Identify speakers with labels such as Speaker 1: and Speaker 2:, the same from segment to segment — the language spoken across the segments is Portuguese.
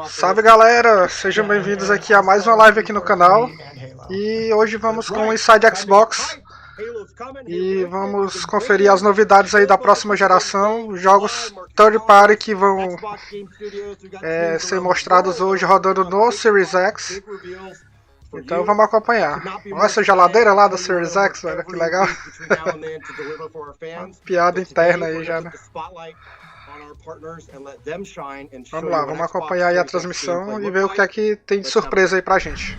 Speaker 1: Salve galera, sejam bem-vindos aqui a mais uma live aqui no canal. E hoje vamos com o Inside Xbox e vamos conferir as novidades aí da próxima geração, jogos third party que vão ser mostrados hoje rodando no Series X. Então vamos acompanhar. Olha essa geladeira lá da Series X, velho, que legal. Uma piada interna aí já, né? Vamos lá, vamos acompanhar aí a transmissão e ver o que é que tem de surpresa aí pra gente.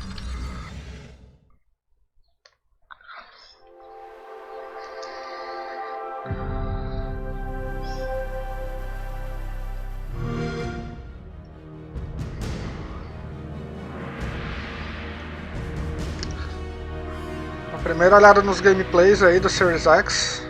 Speaker 1: A primeira olhada nos gameplays aí do Series X.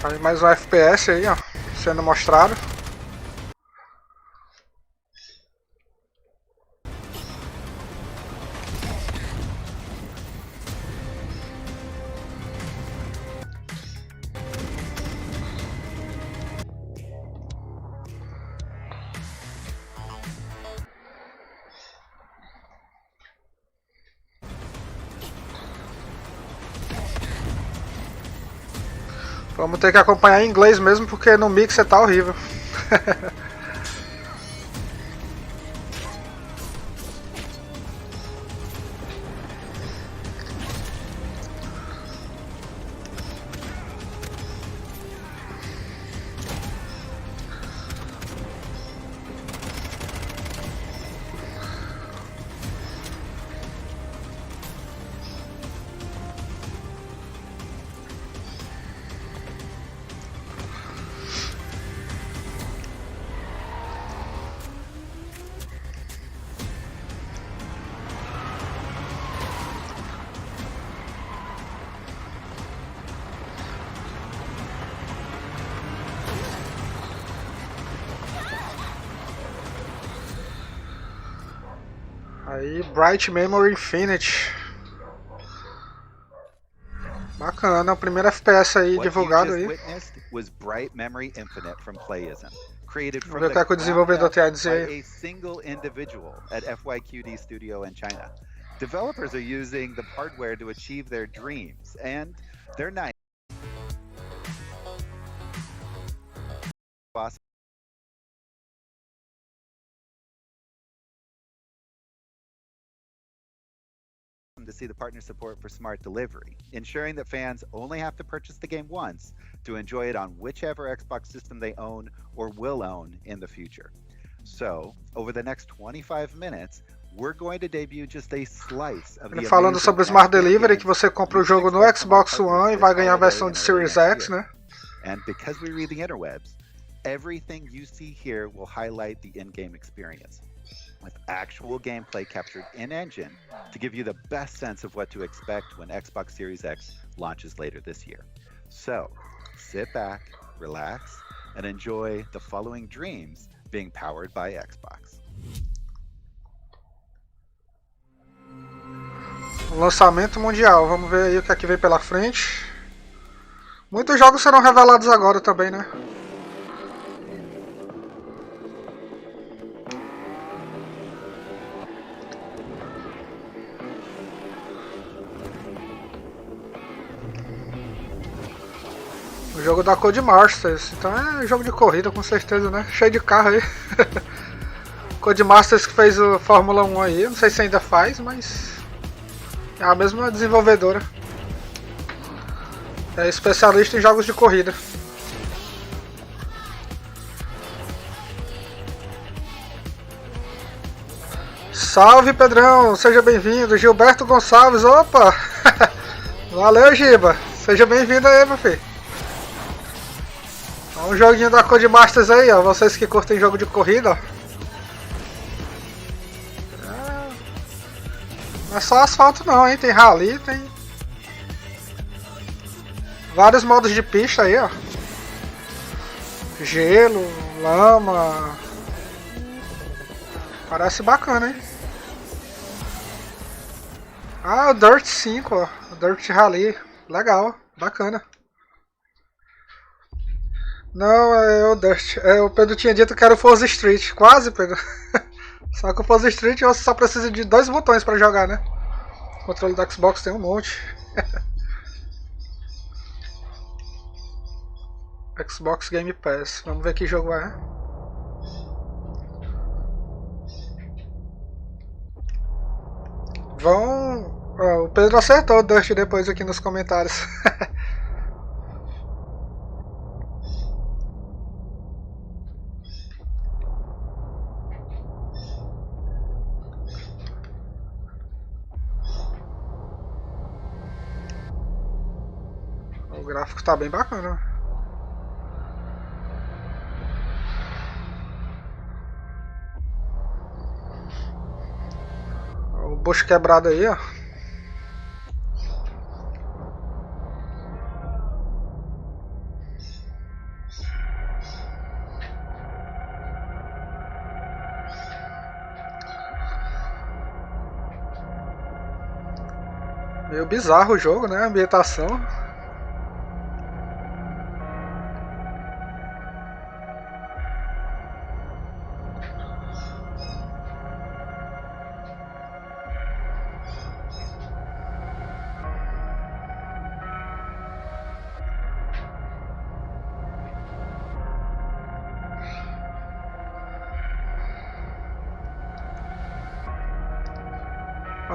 Speaker 1: Aí mais um FPS aí, ó, sendo mostrado. Vamos ter que acompanhar em inglês mesmo, porque no mixer tá horrível. Aí, Bright Memory Infinite. Bacana, o primeiro FPS aí divulgado aí. Vamos ver o que é que o desenvolvedor tem a dizer aí.
Speaker 2: Developers are using the hardware to achieve their dreams, and they're nice. To see the partner support for smart delivery, ensuring that fans only have to purchase the game once to enjoy it on whichever Xbox system they own or will own in the future. So, over the next 25 minutes, we're going to debut just a slice of the
Speaker 1: falando sobre o Smart Delivery, que você compra o jogo no Xbox One e vai ganhar a versão de Series X, né?
Speaker 2: And because we read the interwebs, everything you see here will highlight the in-game experience, with actual gameplay captured in-engine to give you the best sense of what to expect when Xbox Series X launches later this year. So, sit back, relax, and enjoy the following dreams being powered by Xbox.
Speaker 1: Lançamento mundial, vamos ver aí o que é que vem pela frente. Muitos jogos serão revelados agora também, né? O jogo da Codemasters, então é jogo de corrida com certeza, né? Cheio de carro aí. Codemasters que fez o Fórmula 1 aí, não sei se ainda faz, mas é a mesma desenvolvedora. É especialista em jogos de corrida. Salve, Pedrão, seja bem-vindo. Gilberto Gonçalves, opa! Valeu, Giba, seja bem-vindo aí, meu filho. Um joguinho da Codemasters aí, ó, vocês que curtem jogo de corrida, ó. Não é só asfalto não, hein, tem rally, tem vários modos de pista aí, ó. Gelo, lama. Parece bacana, hein? Ah, o Dirt 5, ó. O Dirt Rally. Legal, bacana. Não, é o Dirt. O Pedro tinha dito que era o Forza Street. Quase, Pedro. Só que o Forza Street você só precisa de 2 botões pra jogar, né? O controle do Xbox tem um monte. Xbox Game Pass. Vamos ver que jogo é. O Pedro acertou o Dust depois aqui nos comentários. O gráfico tá bem bacana. O bucho quebrado aí, ó. Meio bizarro o jogo, né? A ambientação.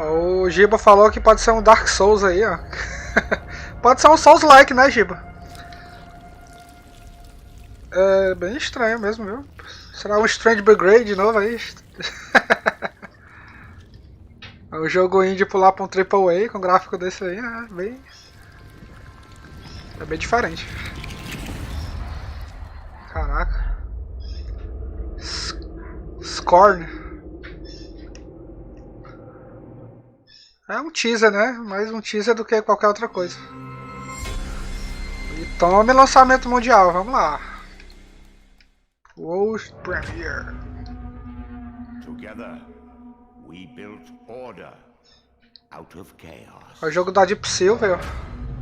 Speaker 1: O Giba falou que pode ser um Dark Souls aí, ó. Pode ser um Souls-like, né, Giba? É bem estranho mesmo, viu? Será um Strange Brigade de novo aí? O jogo indie pular pra um AAA com gráfico desse aí é bem diferente. Caraca. Scorn. É um teaser, né? Mais um teaser do que qualquer outra coisa. E tome lançamento mundial, vamos lá. World Premiere.
Speaker 3: Together we built order out of chaos.
Speaker 1: É o jogo da Deep Silver.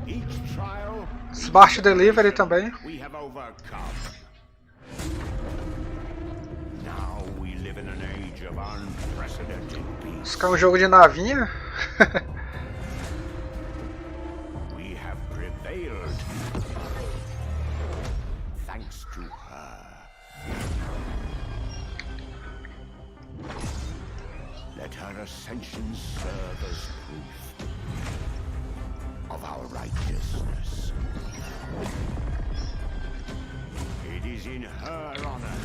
Speaker 3: Each trial,
Speaker 1: Smart Delivery também.
Speaker 3: we have overcome. Now we live in an age of unprecedented peace.
Speaker 1: Isso que é um jogo de navinha.
Speaker 3: We have prevailed thanks to her. Let her ascension serve as proof of our righteousness. It is in her honor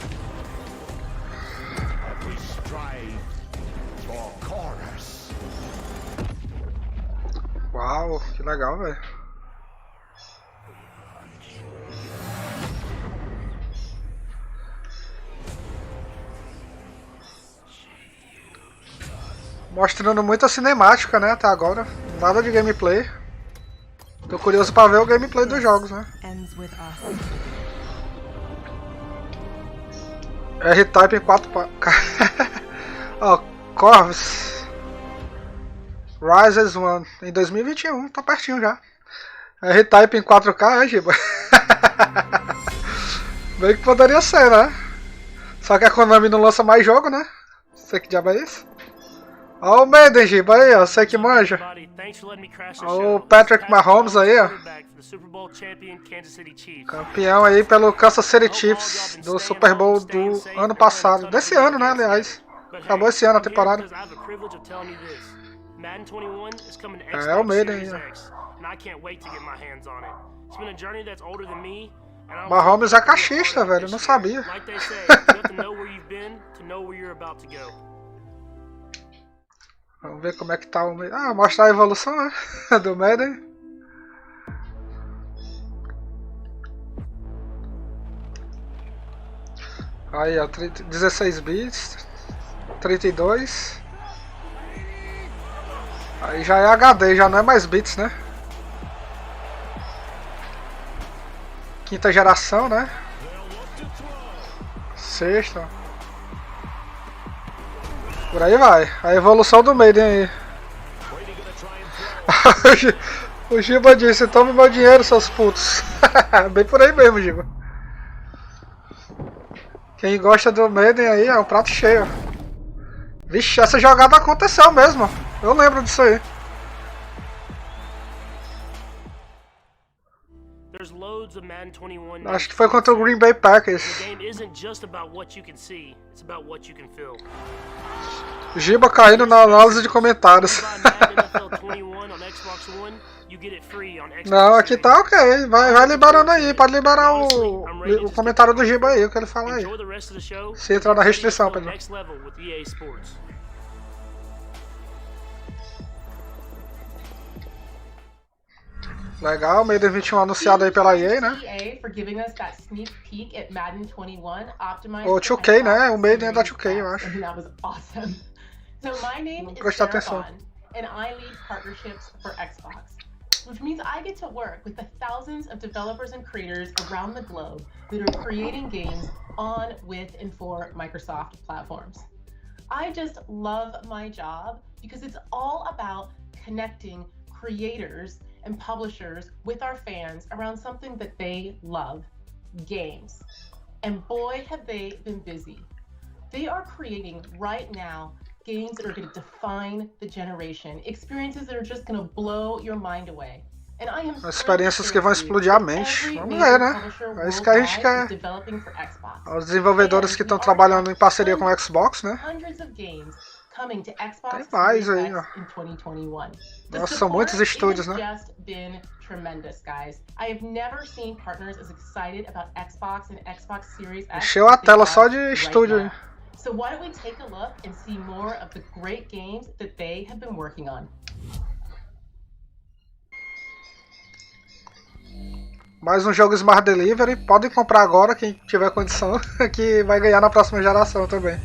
Speaker 3: that we strive for chorus.
Speaker 1: Uau, que legal, velho. Mostrando muita cinemática, né, até agora. Nada de gameplay. Tô curioso pra ver o gameplay dos jogos, né. R-Type em 4K. Ó, Corvus. Rises One em 2021, tá pertinho já. R-Type em 4K, Giba? Bem que poderia ser, né? Só que a Konami não lança mais jogo, né? Sei que diabo é isso? Ó o Maiden, Giba, aí, ó, você que manja. Ó o Patrick Mahomes aí, ó. Campeão aí pelo Kansas City Chiefs do Super Bowl do ano passado. Desse ano, né, aliás. Acabou esse ano a temporada. É o Maiden aí, ó. Mahomes é caixista, velho, eu não sabia. Vamos ver como é que tá o Maiden. Ah, mostrar a evolução, né? Do Maiden. Aí, ó, 16 bits, 32. Aí já é HD, já não é mais bits, né? Quinta geração, né? Sexta. Por aí vai. A evolução do Maiden aí. O Giba disse, tome meu dinheiro, seus putos. Bem por aí mesmo, Giba. Quem gosta do Maiden aí é um prato cheio. Vixe, essa jogada aconteceu mesmo. Eu lembro disso aí. Acho que foi contra o Green Bay Packers. Giba caindo na análise de comentários. Não, aqui tá ok. Vai liberando aí. Pode liberar o comentário do Giba aí, o que ele fala aí. Se entrar na restrição, Pedro. Legal, Maiden 21 anunciado aí pela EA, né? O 2K, né? O Maiden é da 2K, eu acho. Vamos prestar atenção.
Speaker 4: And I lead partnerships for Xbox, which means I get to work with the thousands of developers and creators around the globe that are creating games on, with, and for Microsoft platforms. I just love my job because it's all about connecting creators and publishers with our fans around something that they love, games. And boy, have they been busy. They are creating right now games that are going to define the generation, experiences that are just going to blow your mind away. And I am
Speaker 1: experiências que vão explodir a mente. Vamos ver, né? É isso que a gente quer. Os desenvolvedores que estão trabalhando em parceria com o Xbox, né? Tem mais aí, ó. Nossa, são muitos estúdios, né? Encheu a tela só de estúdio aí.
Speaker 4: So why don't we take a look and see more of the great games that they have been working on.
Speaker 1: Mais um jogo Smart Delivery. Podem comprar agora, quem tiver condição, que vai ganhar na próxima geração também.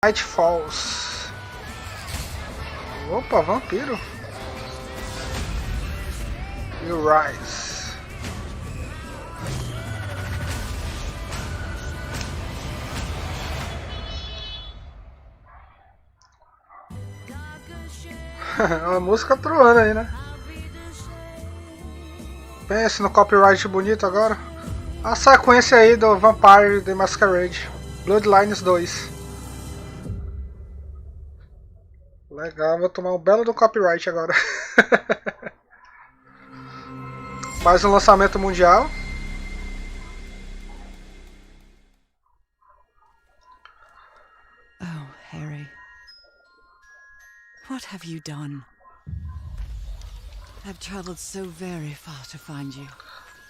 Speaker 1: Night Falls. Opa, vampiro. E o Rise. A música truando aí, né? Pense no copyright bonito agora. A sequência aí do Vampire the Masquerade Bloodlines 2. Legal, vou tomar um belo do copyright agora. Mais um lançamento mundial.
Speaker 5: What have you done? I've traveled so very far to find you.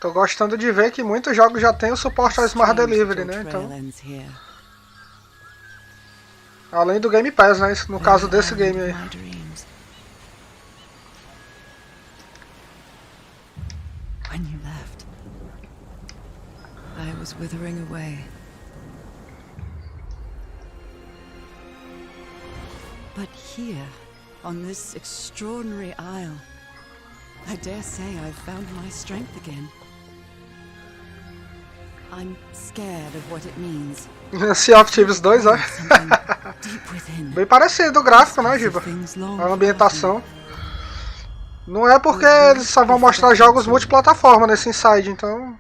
Speaker 1: Tô gostando de ver que muitos jogos já têm o suporte ao Smart Delivery, né? Então, além do Game Pass, né? No caso desse game aí.
Speaker 5: When you left, I was withering away. But here, on this extraordinary isle, I dare say I've found my strength again. I'm scared of what it means.
Speaker 1: Sea of Thieves 2, ó. Bem parecido o gráfico, né, Giba? A ambientação. Não é porque eles só vão mostrar jogos multiplataforma nesse Inside, então...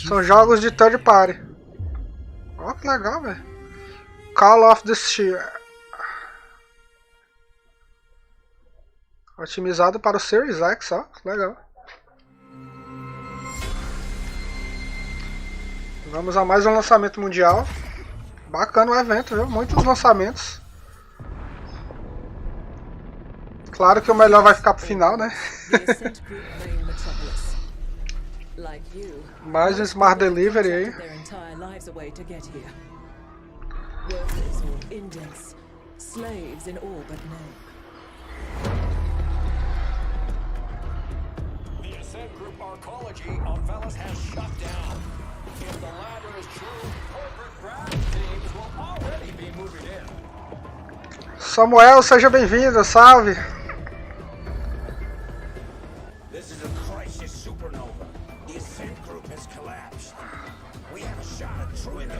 Speaker 1: São jogos de third party. Ó, que legal, velho. Call of the Sea. Otimizado para o Series X, ó. Legal. Vamos a mais um lançamento mundial. Bacana o evento, viu? Muitos lançamentos. Claro que o melhor vai ficar pro final, né? Mais um Smart Delivery aí. Samuel, seja bem-vindo, salve!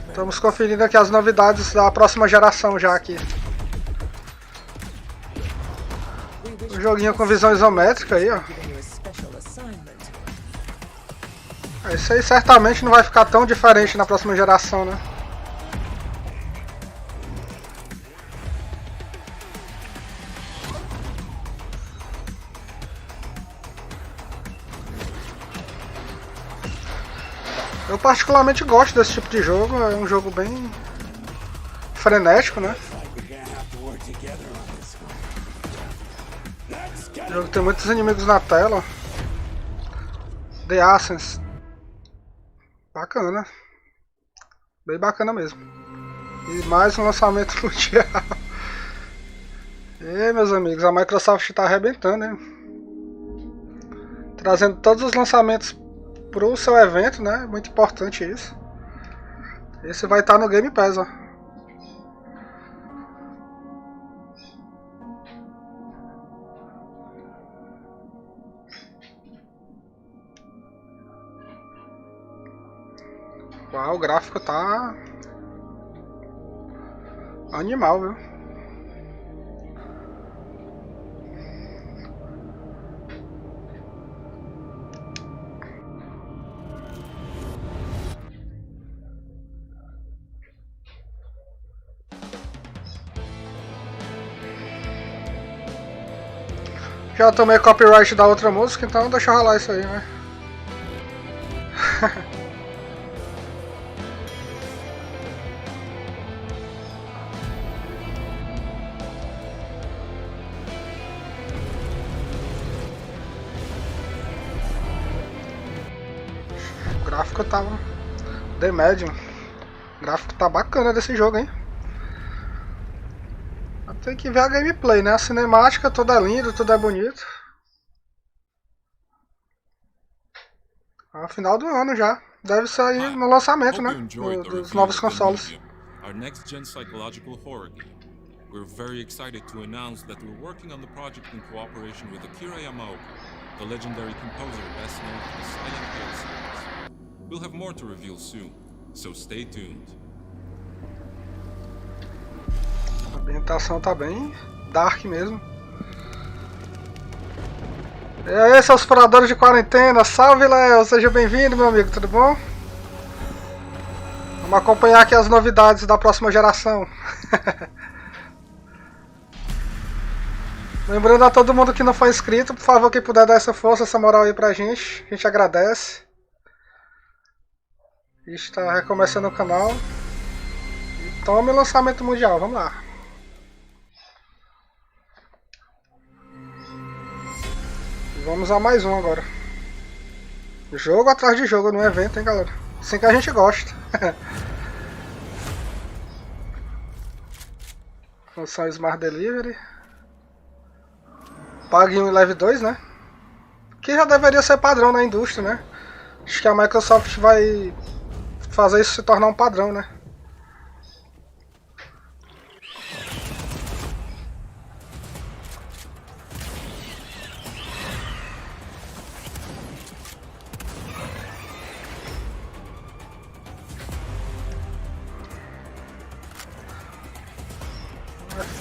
Speaker 1: Estamos conferindo aqui as novidades da próxima geração já aqui. Um joguinho com visão isométrica aí, ó. Isso aí certamente não vai ficar tão diferente na próxima geração, né? Eu particularmente gosto desse tipo de jogo, é um jogo bem frenético, né? O jogo tem muitos inimigos na tela. The Ascens. Bacana. Bem bacana mesmo. E mais um lançamento mundial. E meus amigos, a Microsoft está arrebentando, hein? Trazendo todos os lançamentos pro seu evento, né? Muito importante isso. Esse vai estar no Game Pass, ó. Uau, o gráfico tá animal, viu? Já tomei copyright da outra música, então deixa eu rolar isso aí, né? O gráfico tá... The Medium. O gráfico tá bacana desse jogo, hein? Tem que ver a gameplay, né? A cinemática, tudo é lindo, tudo é bonito. Final do ano já. Deve sair no lançamento, né? Dos novos consoles.
Speaker 6: Our next gen psychological horror game. We're very excited to announce that we're working on the project in cooperation with Akira Yamaoka, the legendary composer best known for the Silent Hill series. We'll have more to reveal soon, so stay tuned.
Speaker 1: A ambientação tá bem dark mesmo. E aí, seus furadores de quarentena, salve Léo, seja bem-vindo, meu amigo, tudo bom? Vamos acompanhar aqui as novidades da próxima geração. Lembrando a todo mundo que não foi inscrito, por favor, quem puder dar essa força, essa moral aí pra gente, a gente agradece. Está recomeçando o canal. E tome o lançamento mundial, vamos lá. Vamos a mais um agora. Jogo atrás de jogo no evento, hein, galera? Assim que a gente gosta. Função Smart Delivery. Pague 1 e leve 2, né? Que já deveria ser padrão na indústria, né? Acho que a Microsoft vai fazer isso se tornar um padrão, né?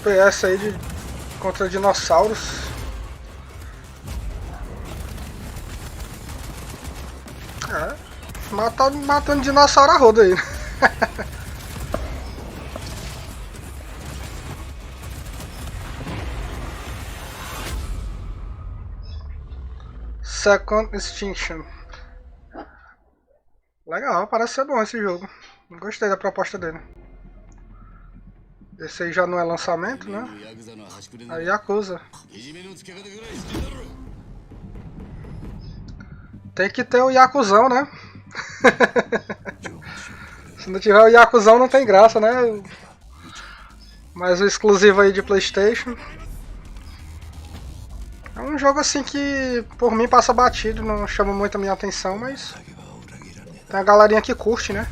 Speaker 1: FPS aí contra dinossauros. Matando dinossauro a roda aí. Second Extinction. Legal, parece ser bom esse jogo. Gostei da proposta dele. Esse aí já não é lançamento, né? A Yakuza. Tem que ter o Yakuzão, né? Se não tiver o Yakuzão não tem graça, né? Mas o exclusivo aí de PlayStation. É um jogo assim que por mim passa batido, não chama muito a minha atenção, mas tem a galerinha que curte, né?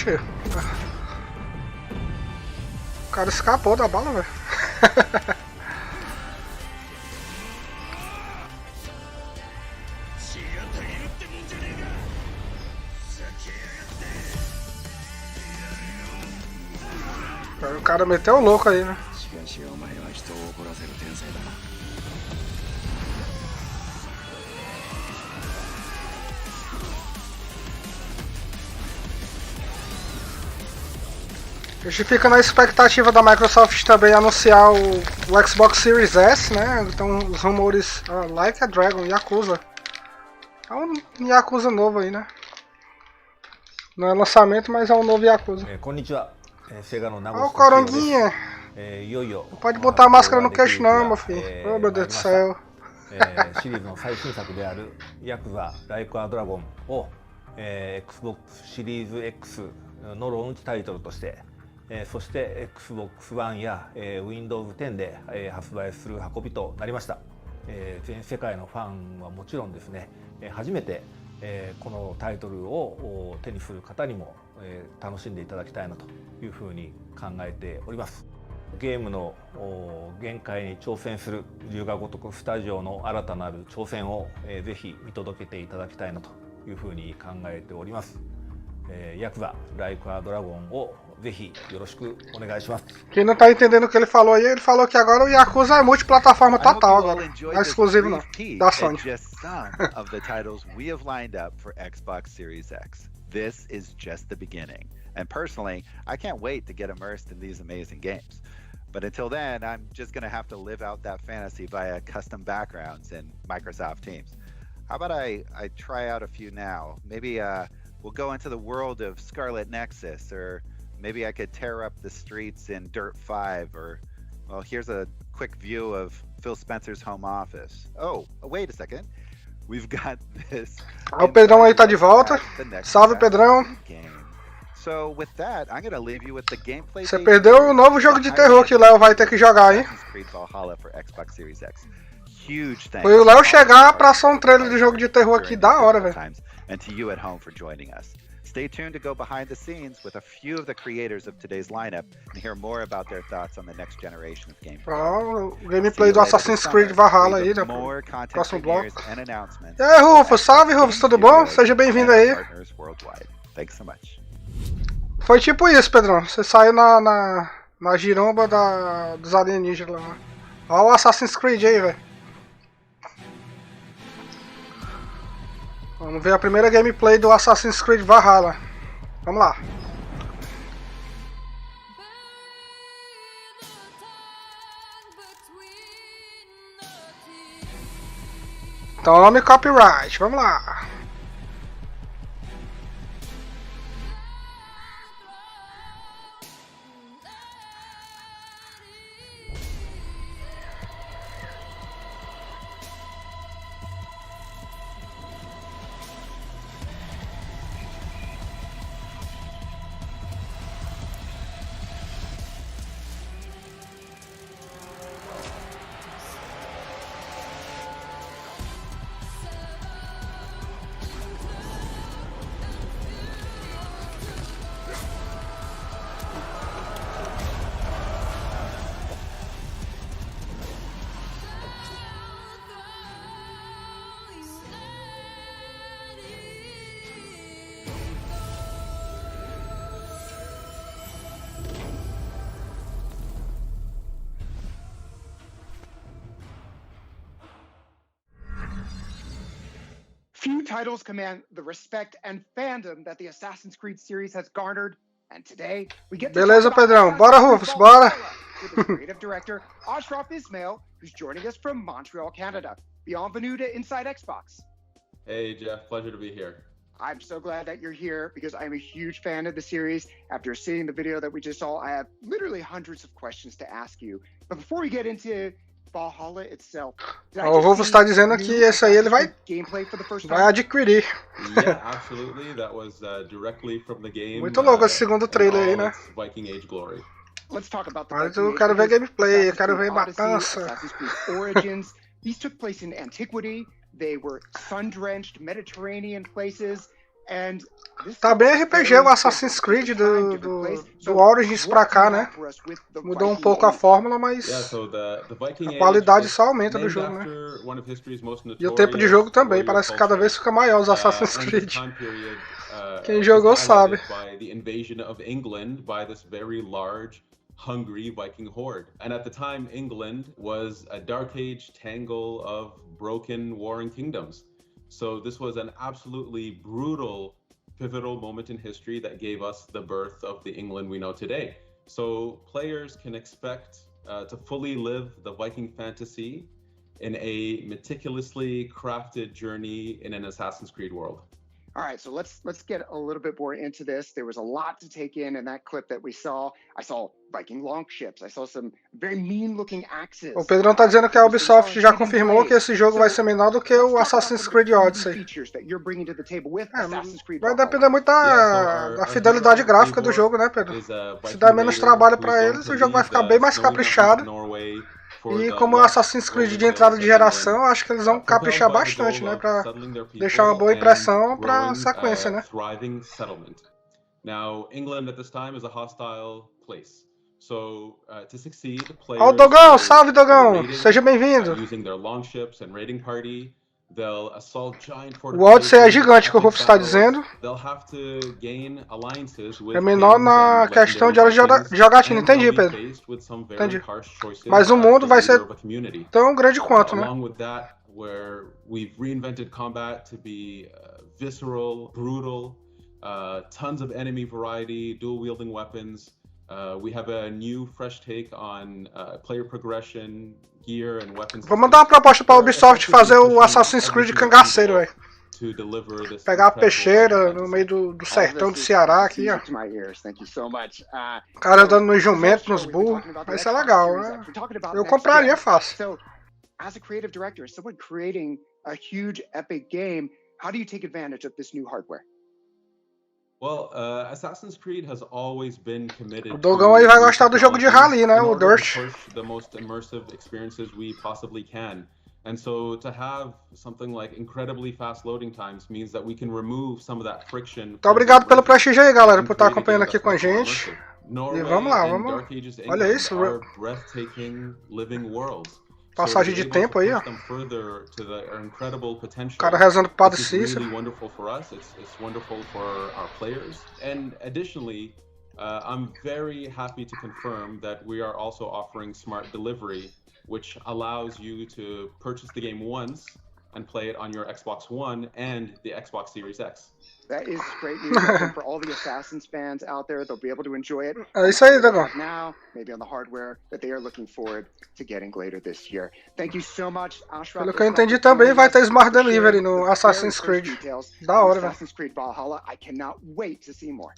Speaker 1: Oxê. O cara escapou da bala, velho. O cara meteu o louco aí, né? A gente fica na expectativa da Microsoft também anunciar o Xbox Series S, né? Então os rumores, Like a Dragon, Yakuza. É um Yakuza novo aí, né? Não é lançamento, mas é um novo Yakuza. Olha o Coronguinha! Não pode botar a máscara no queixo não, meu filho. Oh, meu Deus do céu.
Speaker 7: シリーズの最新作であるヤクザライクアドラゴンを、Xbox シリーズ X のローンチタイトルとして、そして Xbox One や、Windows 10で、発売する運びとなりました。全世界のファンはもちろんですね、初めて、このタイトルを手にする方にも、楽しんでいただきたいなというふうに考えております。ゲームの限界に挑戦する龍が如くスタジオの新たなる挑戦を、ぜひ見届けていただきたいなというふうに考えております。ヤクザライクアドラゴンをぜひよろしくお願いします。
Speaker 1: Quem não tá entendendo o que ele falou aí, ele falou que agora o Yakuza é multiplataforma total agora. Não é exclusivo não, da Sony.
Speaker 2: Just some of the titles we have lined up for Xbox Series X. This is just the beginning. And personally, I can't wait to get immersed in these amazing games. But until then, I'm just going to have to live out that fantasy via custom backgrounds in Microsoft Teams. How about I try out a few now? Maybe we'll go into the world of Scarlet Nexus, or maybe I could tear up the streets in Dirt 5, or, well, here's a quick view of Phil Spencer's home office. Oh, wait a second. We've got this.
Speaker 1: O Pedrão aí tá de volta. Salve, Pedrão.
Speaker 2: So with that, I'm going to leave you with the gameplay.
Speaker 1: Você perdeu o novo jogo de terror que o Léo vai ter que jogar, hein? Foi o Léo chegar pra só um trailer de jogo de terror aqui da hora, velho.
Speaker 2: And to you at home for joining us. Stay tuned to go behind the scenes with a few of the creators of today's lineup and hear more about their thoughts on the next generation of gameplay.
Speaker 1: O gameplay do Assassin's Creed Valhalla aí, né? Próximo bloco. E aí, Rufus, salve, Rufus, tudo bom? Seja bem-vindo aí.
Speaker 2: Thanks so much.
Speaker 1: Foi tipo isso, Pedrão. Você saiu na giromba dos alienígenas lá. Olha o Assassin's Creed aí, velho. Vamos ver a primeira gameplay do Assassin's Creed Valhalla. Vamos lá. Tome copyright, vamos lá.
Speaker 8: Few titles command the respect and fandom that the Assassin's Creed series has garnered, and today we get to
Speaker 1: Beleza,
Speaker 8: talk about
Speaker 1: Pedrão.
Speaker 8: Assassin's
Speaker 1: Bora,
Speaker 8: Creed
Speaker 1: Rufus, bora.
Speaker 8: with its creative director, Ashraf Ismail, who's joining us from Montreal, Canada. Bienvenue to Inside Xbox.
Speaker 9: Hey, Jeff. Pleasure to be here.
Speaker 8: I'm so glad that you're here because I'm a huge fan of the series. After seeing the video that we just saw, I have literally hundreds of questions to ask you. But before we get into Valhalla itself,
Speaker 1: O Rufus está dizendo que esse aí ele vai adquirir.
Speaker 9: Yeah, absolutely. That was directly from the game.
Speaker 1: Muito louco esse segundo trailer aí, né?
Speaker 9: Viking Age Glory.
Speaker 8: Let's talk about the
Speaker 1: Mas eu quero ver gameplay, eu quero ver matança.
Speaker 8: Assassin's Creed Origins. These took place in antiquity. They were sun-drenched Mediterranean places. And
Speaker 1: tá bem RPG o Assassin's Creed do Origins pra cá, né? Mudou um pouco a fórmula, mas a qualidade só aumenta do jogo, né? E o tempo de jogo também, parece que cada vez fica maior os Assassin's Creed. Quem jogou sabe.
Speaker 9: Hungry Viking horde. And at the time, England was a dark age tangle of broken warring kingdoms. So this was an absolutely brutal, pivotal moment in history that gave us the birth of the England we know today. So players can expect to fully live the Viking fantasy in a meticulously crafted journey in an Assassin's Creed world.
Speaker 8: All right, so let's get a little bit more into this. There was a lot to take in that clip that we saw. I saw Viking longships. I saw some very mean-looking axes.
Speaker 1: O Pedrão tá dizendo que a Ubisoft já confirmou que esse jogo vai ser menor do que o Assassin's Creed Odyssey. Vai depender muito da fidelidade gráfica do jogo, né, Pedro? Se der menos trabalho para eles, o jogo vai ficar bem mais caprichado. E como o Assassin's Creed de entrada de geração, acho que eles vão caprichar bastante, né, pra deixar uma boa impressão pra sequência, né?
Speaker 9: Now, England at this time is a hostile place. So, to succeed,
Speaker 1: Ó o Dogão, salve Dogão, seja bem-vindo.
Speaker 9: Using their longships and raiding party, they'll assault giant
Speaker 1: o Odyssey é gigante, que o Rufus está dizendo. É menor na questão de horas de jogatina, entendi, Pedro. Entendi. Mas o mundo vai ser tão grande quanto, né?
Speaker 9: Where we've reinvented combat to be visceral, brutal, tons of enemy variety, dual-wielding weapons. We have a new, fresh take on player progression, gear and weapons.
Speaker 1: Vou mandar uma proposta para a Ubisoft fazer o Assassin's Creed cangaceiro, velho. Pegar a peixeira no meio do sertão do Ceará aqui, ó. O cara andando no jumento, nos burros. Vai ser legal, né? Eu compraria fácil.
Speaker 8: As a creative director, as someone creating a huge epic game, how do you take advantage of this new hardware?
Speaker 9: Well, Assassin's Creed has always been committed.
Speaker 1: O Dogão aí vai gostar do jogo de rally, né? O Dirt.
Speaker 9: The most immersive experiences we possibly can. And so to have something like incredibly fast loading times means that we can remove some of that friction.
Speaker 1: Muito obrigado pelo prestígio aí, galera, por estar acompanhando aqui com a gente. E vamos lá, vamos. Olha isso. Passagem de tempo aí, ó. O cara rezando pro Padre Cícero.
Speaker 9: And additionally, I'm very happy to confirm that we are also offering smart delivery, which allows you to purchase the game once and play it on your Xbox One and the Xbox Series X.
Speaker 8: That is great news. I think for all the Assassins fans out there, they'll be able to enjoy it
Speaker 1: É isso aí, Dagão.
Speaker 8: now, maybe on the hardware that they are looking forward to getting later this year. Thank you so much, Ashraf.
Speaker 1: Pelo que eu entendi também, vai ter Smart Delivery no Assassin's Creed. Da hora, velho.
Speaker 8: Assassin's Creed Valhalla. I cannot wait to see more.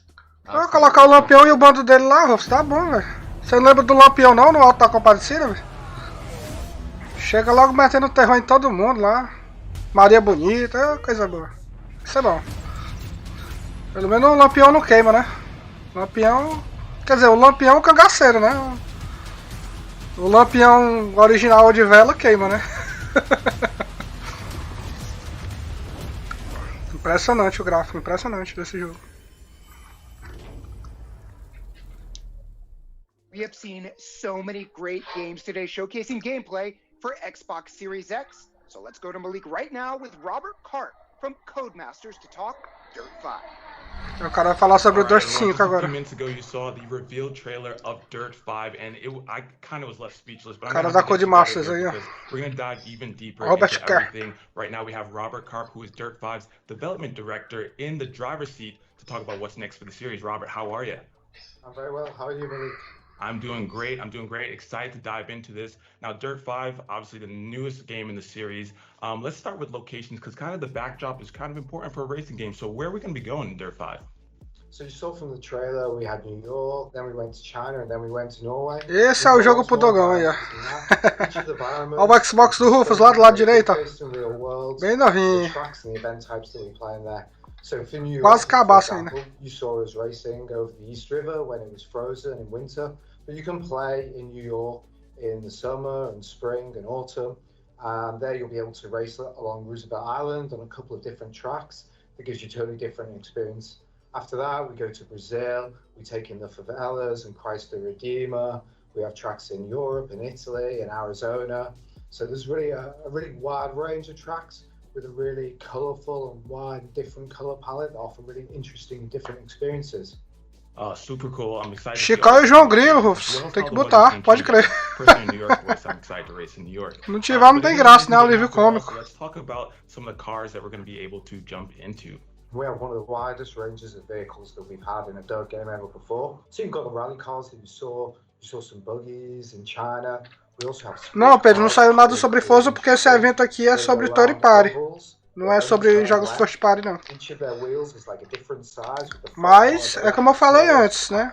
Speaker 1: Vou colocar o Lampião e o bando dele lá, Rufus, tá bom, velho. Você não lembra do Lampião não, no Alto da Compadecida, velho? Chega logo metendo terror em todo mundo lá. Maria Bonita, coisa boa. Isso é bom. Pelo menos o Lampião não queima, né? Lampião... Quer dizer, o Lampião é um cangaceiro, né? O Lampião original de vela queima, né? Impressionante o gráfico, impressionante desse jogo.
Speaker 8: We have seen so many great games today showcasing gameplay for Xbox Series X. So let's go to Malik right now with Robert Cart from Codemasters to talk Dirt 5.
Speaker 1: O cara vai falar sobre o Dirt 5 agora.
Speaker 10: A few minutes ago you saw the reveal trailer of Dirt 5 and I kind of was left speechless, but I'm
Speaker 1: Cara
Speaker 10: gonna
Speaker 1: da Codemasters aí, ó.
Speaker 10: we're going to dive even deeper
Speaker 1: Robert
Speaker 10: into
Speaker 1: Carr.
Speaker 10: everything. Right now we have Robert Karp, who is Dirt 5's development director, in the driver's seat to talk about what's next for the series. Robert, how are you?
Speaker 11: I'm very well. How are you, Malik?
Speaker 10: I'm doing great. Excited to dive into this. Now, Dirt 5, obviously the newest game in the series. Let's start with locations, because kind of the backdrop is kind of important for a racing game. So where are we going to be going in Dirt 5?
Speaker 11: So you saw from the trailer, we had New York, then we went to China, and then we went to Norway.
Speaker 1: Esse é o jogo pro Dogão aí, ó. Olha o Xbox do Rufus lá do lado direito, ó. Bem novinho. Quase cabaço ainda.
Speaker 11: You saw us racing over the East River when it was frozen in winter, but you can play in New York in the summer and spring and autumn. And there you'll be able to race along Roosevelt Island on a couple of different tracks. That gives you a totally different experience. After that, we go to Brazil, we take in the favelas and Christ the Redeemer. We have tracks in Europe, in Italy, in Arizona. So there's really a really wide range of tracks with a really colourful and wide different colour palette that offer really interesting different experiences.
Speaker 10: Super cool. I'm excited.
Speaker 1: Chicago e João Grilo, Rufus. Tem que botar, pode crer. Não tiver, não tem graça, né? O alívio cômico.
Speaker 10: Let's talk about some of the cars that we're going to be able to jump into.
Speaker 11: We have one of the widest ranges of vehicles that we've had in a dirt game ever before. So you've got the rally cars that you saw some buggies in China. We also have
Speaker 1: Não, Pedro, não saiu nada sobre Forza porque esse evento aqui é sobre Third Party. Não é sobre jogos First Party, não. Mas, é como eu falei antes, né?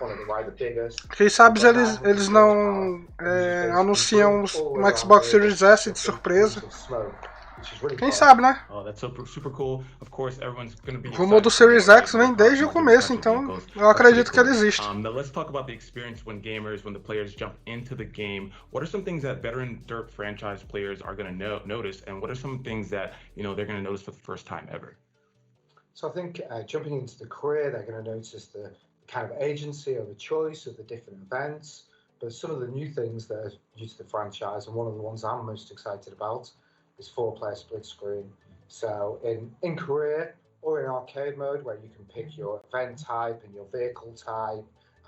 Speaker 1: Quem sabe eles não anunciam um Xbox Series S de surpresa. Quem sabe, né? O rumor do Series X vem desde o começo, então eu acredito que ele existe.
Speaker 10: Now let's talk about the experience when the players jump into the game. What are some things that veteran Dirt franchise players are going to notice, and what are some things that they're going to notice for the first time ever?
Speaker 11: So I think jumping into the career, they're going to notice the kind of agency or the choice of the different events, but some of the new things that are due to the franchise, and one of the ones I'm most excited about, is 4-player split screen. So in career or in arcade mode, where you can pick your event type and your vehicle type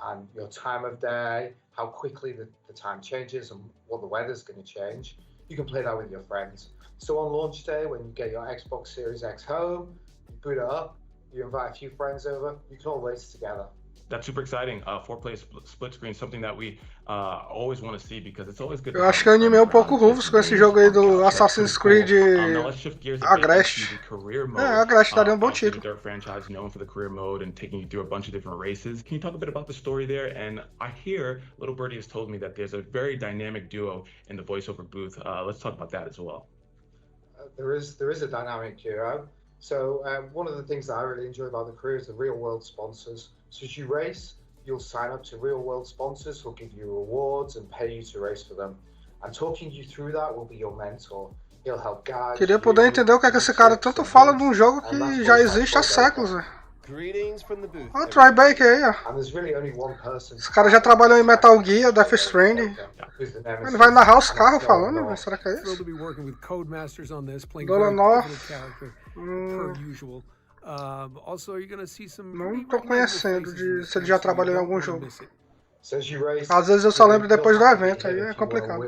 Speaker 11: and your time of day, how quickly the time changes and what the weather's going to change, you can play that with your friends. So on launch day, when you get your Xbox Series X home, you boot it up, you invite a few friends over, you can all race together.
Speaker 10: That's super exciting. 4-player split screen, something that we always want to see because it's always good.
Speaker 1: Eu acho que eu animei um pouco o Rufus com esse jogo aí do Assassin's Creed Agreste. Agreste daria um bom título.
Speaker 10: Dirt franchise known for the career mode and taking you through a bunch of different races. Can you talk a bit about the story there? And I hear Little Birdie has told me that there's a very dynamic duo in the voiceover booth. Let's talk about that as well.
Speaker 11: There is a dynamic duo. So one of the things that I really enjoy about the career is the real world sponsors. So as you race, you'll sign up to real world sponsors who'll give you rewards and pay you to race for them. And talking you through that will be your mentor. He'll help guide.
Speaker 1: Queria poder entender o que é que esse cara tanto fala de um jogo que já existe há séculos, velho. Olha o Troy Baker aí, ó. Esse cara já trabalhou em Metal Gear, Death Stranding. Ele vai narrar os carros falando, velho. Será que é isso? Dolanov. Não tô conhecendo se ele já trabalhou em algum jogo. Às vezes eu só lembro depois do evento, aí é complicado.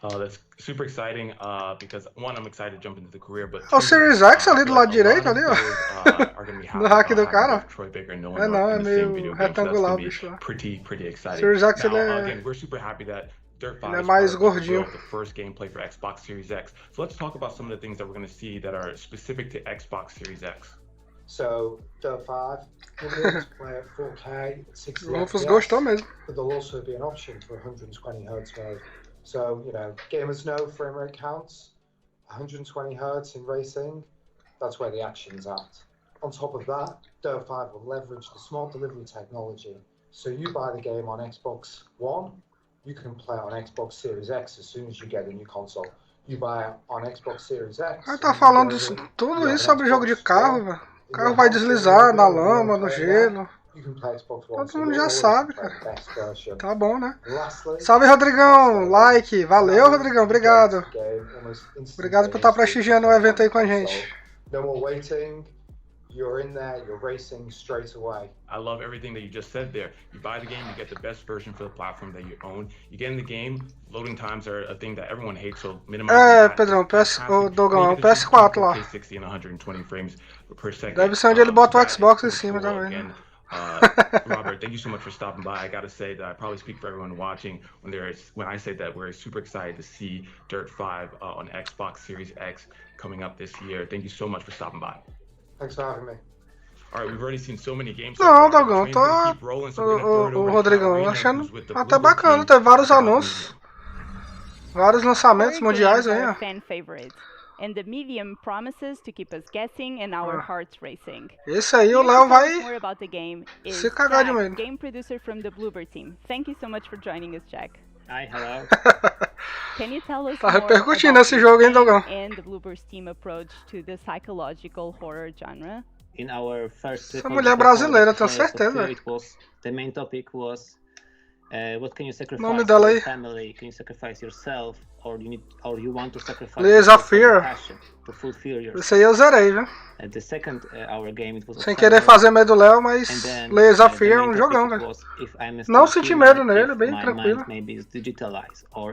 Speaker 10: That's super exciting because one, I'm excited to jump into the career, but
Speaker 1: O
Speaker 10: two,
Speaker 1: Series X ali
Speaker 10: I
Speaker 1: do
Speaker 10: feel
Speaker 1: lado
Speaker 10: like a lot
Speaker 1: direito
Speaker 10: of
Speaker 1: ali, ó.
Speaker 10: players are going to be happy
Speaker 1: No hack
Speaker 10: about
Speaker 1: do
Speaker 10: having
Speaker 1: cara.
Speaker 10: both Troy Baker and
Speaker 1: É
Speaker 10: Nolan
Speaker 1: não,
Speaker 10: North
Speaker 1: é
Speaker 10: in the same
Speaker 1: meio
Speaker 10: video game, so that's
Speaker 1: retangular o
Speaker 10: going to
Speaker 1: bicho lá.
Speaker 10: be pretty exciting.
Speaker 1: Series X ele
Speaker 10: Now,
Speaker 1: é,
Speaker 10: again, we're super happy that Dirt 5
Speaker 1: ele é
Speaker 10: is
Speaker 1: mais
Speaker 10: part of the
Speaker 1: gordinho.
Speaker 10: reveal of the first gameplay for Xbox Series X. So let's talk about some of the things that we're going to see that are specific to Xbox Series X.
Speaker 11: So, Dirt 5, you'll be able to play at 4K at 60
Speaker 1: O Rufus
Speaker 11: FPS,
Speaker 1: gostou mesmo.
Speaker 11: but there'll also be an option for 120 Hz mode. So, you know, gamers know frame rate counts. 120 Hz in racing, that's where the action's at. On top of that, Dirt 5 will leverage the smart delivery technology. So you buy the game on Xbox One, you can play it on Xbox Series X as soon as you get a new console. You buy it on Xbox Series X.
Speaker 1: Ele tá falando isso, tudo isso sobre jogo de carro, velho. O carro vai deslizar na lama, no gelo. Todo mundo já sabe, cara. Tá bom, né? Salve, Rodrigão! Like! Valeu, Rodrigão, obrigado. Obrigado por estar prestigiando o evento aí com a gente.
Speaker 11: No more waiting. You're in there, you're racing straight away.
Speaker 10: I love everything that you just said there. You buy the game, you get the best version for the platform that you own. You get in the game, loading times are a thing that everyone hates, so minimize.
Speaker 1: Pedrão, o Dogão, é o PS4 lá.
Speaker 10: 60 and 120 frames per second.
Speaker 1: Deve ser onde ele bota o Xbox em cima também.
Speaker 10: Robert, thank you so much for stopping by. I gotta say that I probably speak for everyone watching when I say that we're super excited to see Dirt 5 on Xbox Series X coming up this year. Thank you so much for stopping by.
Speaker 11: Thanks for having me.
Speaker 10: All right, we've already seen so many games.
Speaker 1: Não, Dogão, o Rodrigão, achando até bacana, teve vários anúncios, vários lançamentos mundiais aí, ó.
Speaker 12: And the medium promises to keep us guessing and our hearts racing.
Speaker 1: Esse aí o Léo vai se cagar de medo.
Speaker 12: Game producer from the Bloober team. Thank you so much for joining us, Jack.
Speaker 13: Hi, hello.
Speaker 12: Can you tell us
Speaker 1: tá repercutindo esse jogo, hein, Dogão?
Speaker 12: And the Bloober's team approach to the psychological horror genre?
Speaker 13: In our first
Speaker 1: essa mulher brasileira, tenho certeza.
Speaker 13: The main topic was what can you sacrifice
Speaker 1: nome dela aí?
Speaker 13: Family? Can you sacrifice yourself? Or you want to sacrifice
Speaker 1: Layers of Fear.
Speaker 13: To fulfill yourself.
Speaker 1: Esse aí eu zerei, viu?
Speaker 13: The second our game, it was
Speaker 1: sem querer fazer medo do Léo, mas Layers of Fear é um jogão, velho. Não senti medo nele, bem tranquilo.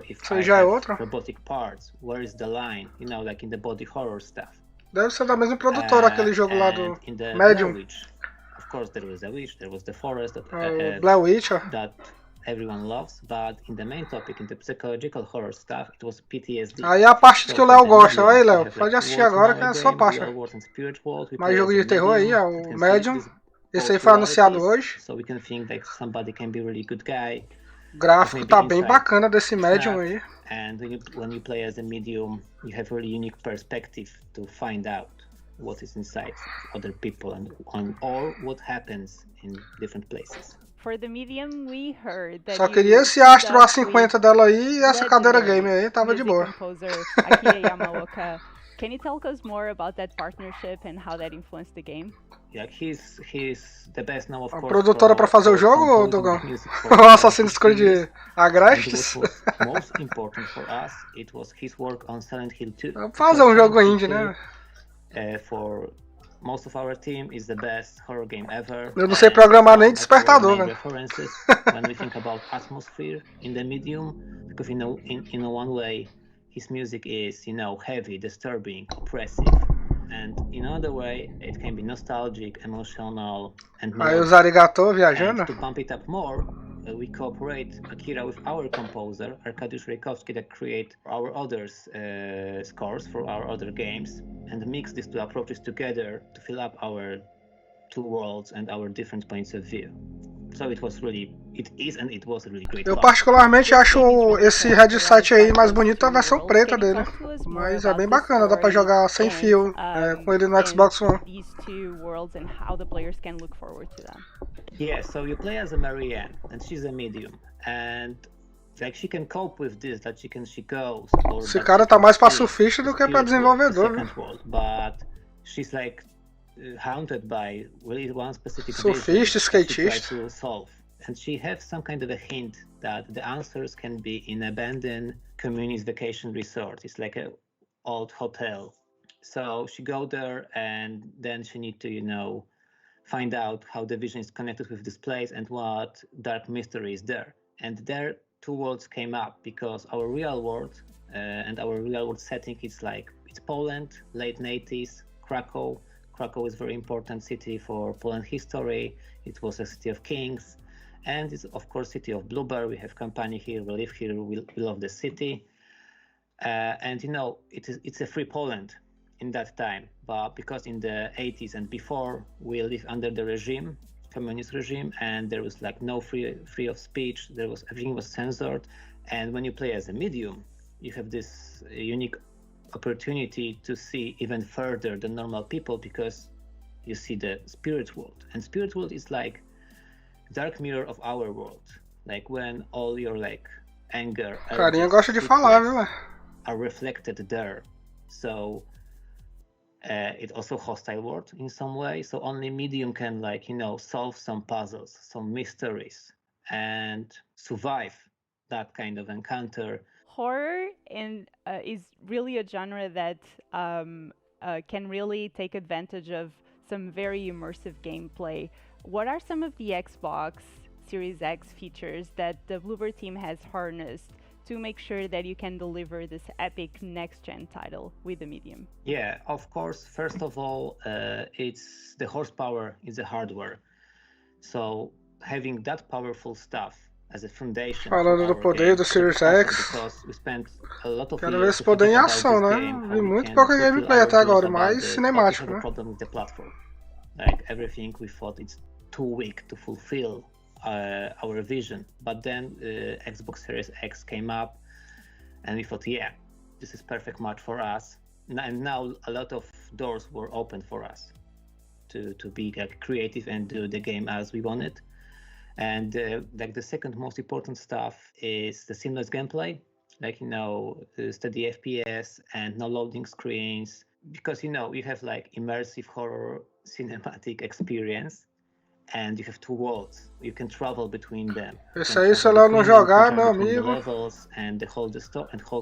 Speaker 1: Isso aí já é outro.
Speaker 13: Robotic parts, where is the line? You know, like in the body horror stuff.
Speaker 1: Deve ser da mesma produtora aquele jogo lá do Medium.
Speaker 13: Of course, there was a witch, there was the forest
Speaker 1: Blair Witch,
Speaker 13: that everyone loves, but in the main topic, in the psychological horror stuff, it was PTSD.
Speaker 1: Aí é a parte que o Léo gosta. Aí, Léo, pode assistir agora que é a sua parte. Mais jogo de terror aí, ó, o Medium. Esse aí foi anunciado hoje.
Speaker 13: So we can think like somebody can be a really good guy.
Speaker 1: O gráfico tá bem bacana desse Medium aí.
Speaker 13: And when you play as a medium, you have a really unique perspective to find out what is inside other people or what happens in different places.
Speaker 12: For the medium, we heard that
Speaker 1: só queria esse Astro A50 dela aí e essa cadeira game aí, tava de boa.
Speaker 12: Can you tell us more about that partnership and how that influenced the game?
Speaker 13: Yeah, he's the best now, of course.
Speaker 1: A produtora para fazer o jogo, Dogão? O Assassin's Creed Agrestes?
Speaker 13: Most important for us, it was his work on Silent Hill 2.
Speaker 1: Fazer um jogo indie, né?
Speaker 13: For most of our team is the best horror game ever.
Speaker 1: Eu não sei programar nem despertador, velho.
Speaker 13: References when we think about atmosphere in the medium, because in one way his music is, heavy, disturbing, oppressive, and in another way it can be nostalgic, emotional, and
Speaker 1: aí os arigato viajando.
Speaker 13: To bump it up more, we cooperate Akira with our composer Arkadiusz Rejkowski that create our others scores for our other games and mix these two approaches together to fill up our two worlds and our different points of view. So it was really, it was a really great.
Speaker 1: Eu particularmente acho esse headset aí mais bonito a versão preta dele, mas é bem bacana, dá pra jogar sem fio com ele no Xbox One.
Speaker 13: Yeah, so you play as a Marianne, and she's a medium, and like she can cope with this, that she goes.
Speaker 1: Esse cara tá mais pra surfista do que pra desenvolvedor, né?
Speaker 13: But she's like haunted by really one specific
Speaker 1: surfista, skatista.
Speaker 13: To solve, and she has some kind of a hint that the answers can be in abandoned communist vacation resort. It's like a old hotel. So she go there, and then she need to, find out how the vision is connected with this place and what dark mystery is there. And there two worlds came up because our real world and our real world setting is like it's Poland, late 80s, Krakow. Krakow is a very important city for Poland history. It was a city of kings, and it's of course city of Blueberry. We have company here, we live here, we love the city, and you know it's a free Poland in that time. But because in the 80s and before we live under the regime, communist regime, and there was like no free of speech. There was everything was censored, and when you play as a medium, you have this unique opportunity to see even further than normal people because you see the spirit world, and spirit world is like dark mirror of our world, like when all your like anger
Speaker 1: Carinha gosta de falar, viu?
Speaker 13: are reflected there. So it's also hostile world in some way, so only medium can like, you know, solve some puzzles, some mysteries, and survive that kind of encounter.
Speaker 12: Horror is really a genre that can really take advantage of some very immersive gameplay. What are some of the Xbox Series X features that the Bloober team has harnessed to make sure that you can deliver this epic next-gen title with the medium?
Speaker 13: Yeah, of course, first of all, it's the horsepower is the hardware. So having that powerful stuff as a foundation.
Speaker 1: Falando do poder do Series X. Quero ver esse poder em ação, né? Vi muito pouca gameplay até agora, mais cinemático, né?
Speaker 13: Like everything we thought it's too weak to fulfill our vision, but then Xbox Series X came up, and we thought, yeah, this is perfect match for us. And now a lot of doors were open for us to be like creative and do the game as we wanted. And like the second most important stuff is the seamless gameplay, like, you know, steady FPS and no loading screens, because, you know, you have like immersive horror cinematic experience, and you have two worlds. You can travel between them.
Speaker 1: Esse aí, se ela não jogar, meu amigo,
Speaker 13: levels and the whole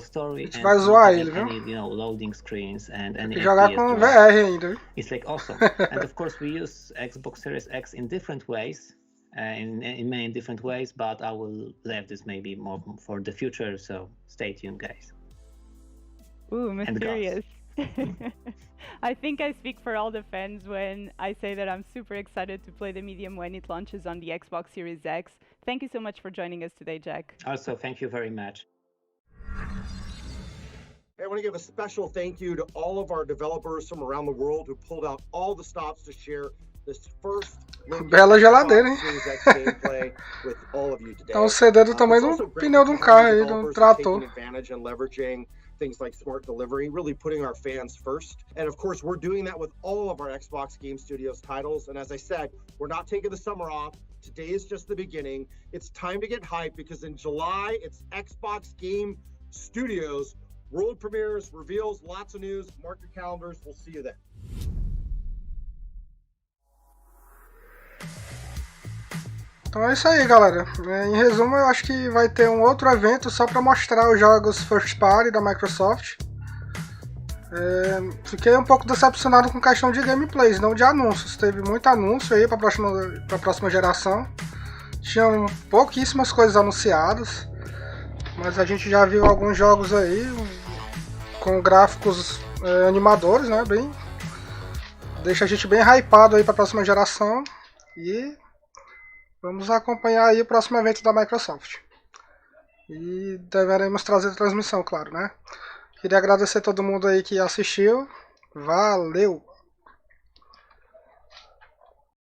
Speaker 13: story.
Speaker 1: A gente vai zoar ele, viu?
Speaker 13: You know, loading screens and any
Speaker 1: jogar com VR ainda.
Speaker 13: It's like awesome. And of course, we use Xbox Series X in different ways. In many different ways, but I will leave this maybe more for the future, so stay tuned, guys.
Speaker 12: Ooh, mysterious. I think I speak for all the fans when I say that I'm super excited to play the medium when it launches on the Xbox Series X. Thank you so much for joining us today, Jack.
Speaker 13: Also, thank you very much.
Speaker 14: I want to give a special thank you to all of our developers from around the world who pulled out all the stops to share this first
Speaker 1: bela geladeira, hein? Tá um CD do tamanho do pneu de um carro aí, de um trator.
Speaker 14: Things like smart delivery, really putting our fans first. And of course, we're doing that with all of our Xbox Game Studios titles. And as I said, we're not taking the summer off. Today is just the beginning. It's time to get hyped because in July, it's Xbox Game Studios. World premieres, reveals, lots of news. Mark your calendars. We'll see you then.
Speaker 1: Então é isso aí, galera. Em resumo, eu acho que vai ter um outro evento só para mostrar os jogos First Party da Microsoft. Fiquei um pouco decepcionado com questão de gameplays, não de anúncios. Teve muito anúncio aí para a próxima geração. Tinham pouquíssimas coisas anunciadas, mas a gente já viu alguns jogos aí com gráficos animadores, né? Deixa a gente bem hypado aí para a próxima geração. E vamos acompanhar aí o próximo evento da Microsoft. E deveremos trazer transmissão, claro, né? Queria agradecer a todo mundo aí que assistiu. Valeu!